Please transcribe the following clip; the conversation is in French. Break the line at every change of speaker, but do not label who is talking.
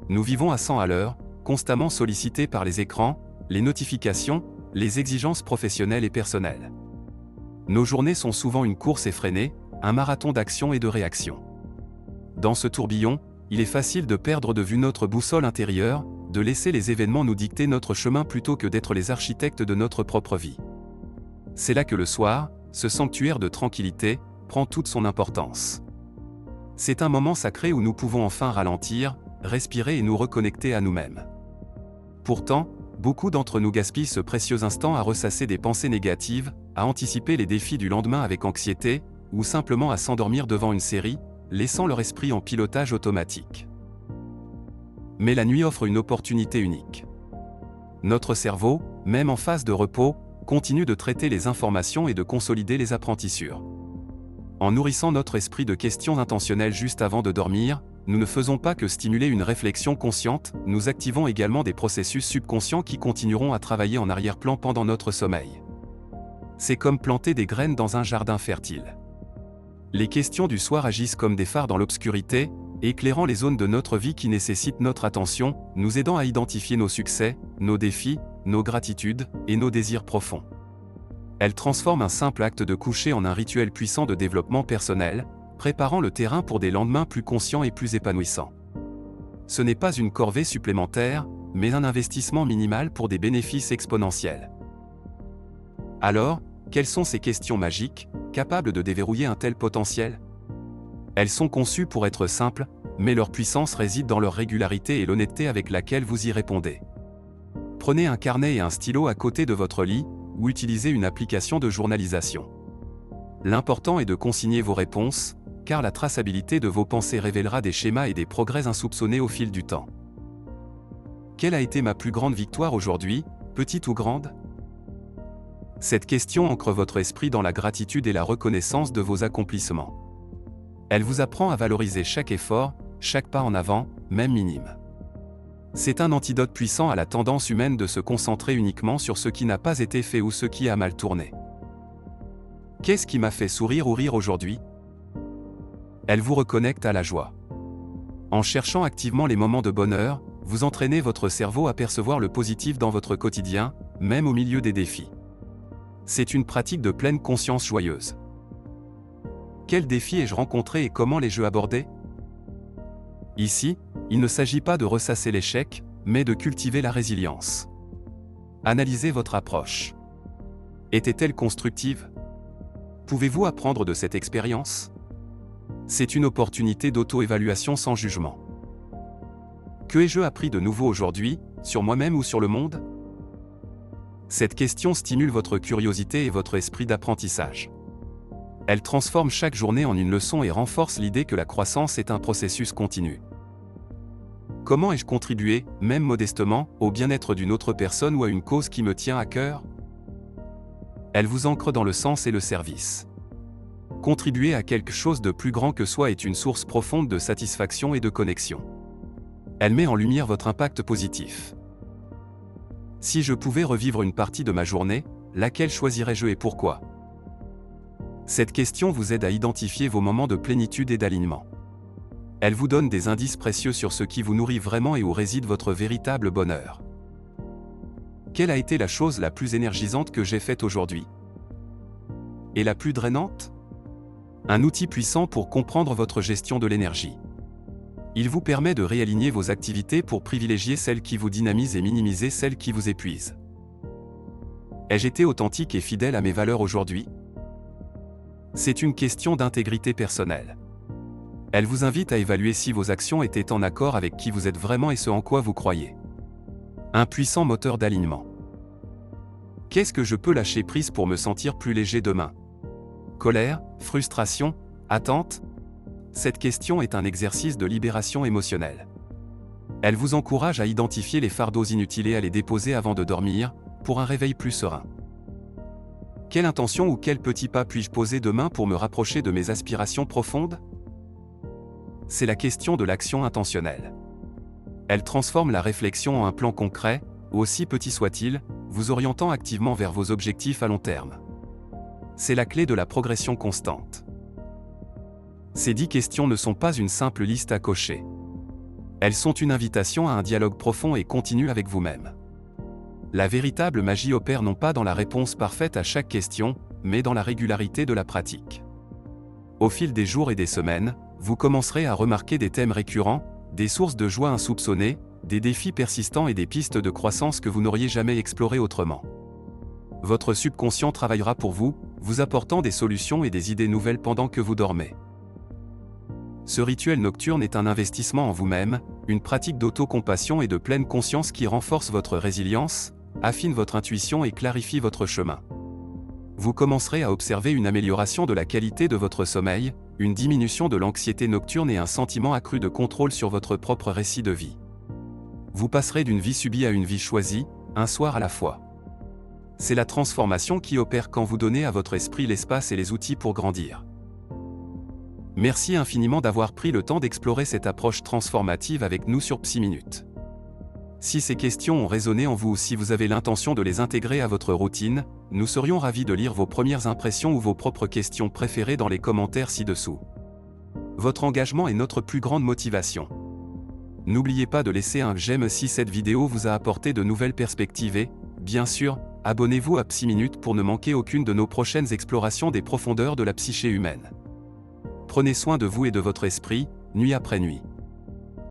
nous vivons à 100 à l'heure, constamment sollicités par les écrans, les notifications, les exigences professionnelles et personnelles. Nos journées sont souvent une course effrénée, un marathon d'action et de réaction. Dans ce tourbillon, il est facile de perdre de vue notre boussole intérieure, de laisser les événements nous dicter notre chemin plutôt que d'être les architectes de notre propre vie. C'est là que le soir, ce sanctuaire de tranquillité, prend toute son importance. C'est un moment sacré où nous pouvons enfin ralentir, respirer et nous reconnecter à nous-mêmes. Pourtant, beaucoup d'entre nous gaspillent ce précieux instant à ressasser des pensées négatives, à anticiper les défis du lendemain avec anxiété, ou simplement à s'endormir devant une série, laissant leur esprit en pilotage automatique. Mais la nuit offre une opportunité unique. Notre cerveau, même en phase de repos, continue de traiter les informations et de consolider les apprentissures. En nourrissant notre esprit de questions intentionnelles juste avant de dormir, nous ne faisons pas que stimuler une réflexion consciente, nous activons également des processus subconscients qui continueront à travailler en arrière-plan pendant notre sommeil. C'est comme planter des graines dans un jardin fertile. Les questions du soir agissent comme des phares dans l'obscurité, éclairant les zones de notre vie qui nécessitent notre attention, nous aidant à identifier nos succès, nos défis, nos gratitudes et nos désirs profonds. Elles transforment un simple acte de coucher en un rituel puissant de développement personnel, préparant le terrain pour des lendemains plus conscients et plus épanouissants. Ce n'est pas une corvée supplémentaire, mais un investissement minimal pour des bénéfices exponentiels. Alors, quelles sont ces questions magiques, capables de déverrouiller un tel potentiel? Elles sont conçues pour être simples, mais leur puissance réside dans leur régularité et l'honnêteté avec laquelle vous y répondez. Prenez un carnet et un stylo à côté de votre lit, ou utilisez une application de journalisation. L'important est de consigner vos réponses, car la traçabilité de vos pensées révélera des schémas et des progrès insoupçonnés au fil du temps. Quelle a été ma plus grande victoire aujourd'hui, petite ou grande? Cette question ancre votre esprit dans la gratitude et la reconnaissance de vos accomplissements. Elle vous apprend à valoriser chaque effort, chaque pas en avant, même minime. C'est un antidote puissant à la tendance humaine de se concentrer uniquement sur ce qui n'a pas été fait ou ce qui a mal tourné. Qu'est-ce qui m'a fait sourire ou rire aujourd'hui? Elle vous reconnecte à la joie. En cherchant activement les moments de bonheur, vous entraînez votre cerveau à percevoir le positif dans votre quotidien, même au milieu des défis. C'est une pratique de pleine conscience joyeuse. Quels défis ai-je rencontrés et comment les-je abordés? Ici, il ne s'agit pas de ressasser l'échec, mais de cultiver la résilience. Analysez votre approche. Était-elle constructive? Pouvez-vous apprendre de cette expérience? C'est une opportunité d'auto-évaluation sans jugement. Que ai-je appris de nouveau aujourd'hui, sur moi-même ou sur le monde? Cette question stimule votre curiosité et votre esprit d'apprentissage. Elle transforme chaque journée en une leçon et renforce l'idée que la croissance est un processus continu. Comment ai-je contribué, même modestement, au bien-être d'une autre personne ou à une cause qui me tient à cœur? Elle vous ancre dans le sens et le service. Contribuer à quelque chose de plus grand que soi est une source profonde de satisfaction et de connexion. Elle met en lumière votre impact positif. Si je pouvais revivre une partie de ma journée, laquelle choisirais-je et pourquoi? Cette question vous aide à identifier vos moments de plénitude et d'alignement. Elle vous donne des indices précieux sur ce qui vous nourrit vraiment et où réside votre véritable bonheur. Quelle a été la chose la plus énergisante que j'ai faite aujourd'hui? Et la plus drainante? Un outil puissant pour comprendre votre gestion de l'énergie. Il vous permet de réaligner vos activités pour privilégier celles qui vous dynamisent et minimiser celles qui vous épuisent. Ai-je été authentique et fidèle à mes valeurs aujourd'hui? C'est une question d'intégrité personnelle. Elle vous invite à évaluer si vos actions étaient en accord avec qui vous êtes vraiment et ce en quoi vous croyez. Un puissant moteur d'alignement. Qu'est-ce que je peux lâcher prise pour me sentir plus léger demain? Colère, frustration, attente? Cette question est un exercice de libération émotionnelle. Elle vous encourage à identifier les fardeaux inutiles et à les déposer avant de dormir, pour un réveil plus serein. Quelle intention ou quel petit pas puis-je poser demain pour me rapprocher de mes aspirations profondes? C'est la question de l'action intentionnelle. Elle transforme la réflexion en un plan concret, aussi petit soit-il, vous orientant activement vers vos objectifs à long terme. C'est la clé de la progression constante. Ces 10 questions ne sont pas une simple liste à cocher. Elles sont une invitation à un dialogue profond et continu avec vous-même. La véritable magie opère non pas dans la réponse parfaite à chaque question, mais dans la régularité de la pratique. Au fil des jours et des semaines, vous commencerez à remarquer des thèmes récurrents, des sources de joie insoupçonnées, des défis persistants et des pistes de croissance que vous n'auriez jamais explorées autrement. Votre subconscient travaillera pour vous, vous apportant des solutions et des idées nouvelles pendant que vous dormez. Ce rituel nocturne est un investissement en vous-même, une pratique d'autocompassion et de pleine conscience qui renforce votre résilience, affine votre intuition et clarifie votre chemin. Vous commencerez à observer une amélioration de la qualité de votre sommeil, une diminution de l'anxiété nocturne et un sentiment accru de contrôle sur votre propre récit de vie. Vous passerez d'une vie subie à une vie choisie, un soir à la fois. C'est la transformation qui opère quand vous donnez à votre esprit l'espace et les outils pour grandir. Merci infiniment d'avoir pris le temps d'explorer cette approche transformative avec nous sur Psy Minute. Si ces questions ont résonné en vous ou si vous avez l'intention de les intégrer à votre routine, nous serions ravis de lire vos premières impressions ou vos propres questions préférées dans les commentaires ci-dessous. Votre engagement est notre plus grande motivation. N'oubliez pas de laisser un j'aime si cette vidéo vous a apporté de nouvelles perspectives et, bien sûr, abonnez-vous à Psy Minute pour ne manquer aucune de nos prochaines explorations des profondeurs de la psyché humaine. Prenez soin de vous et de votre esprit, nuit après nuit.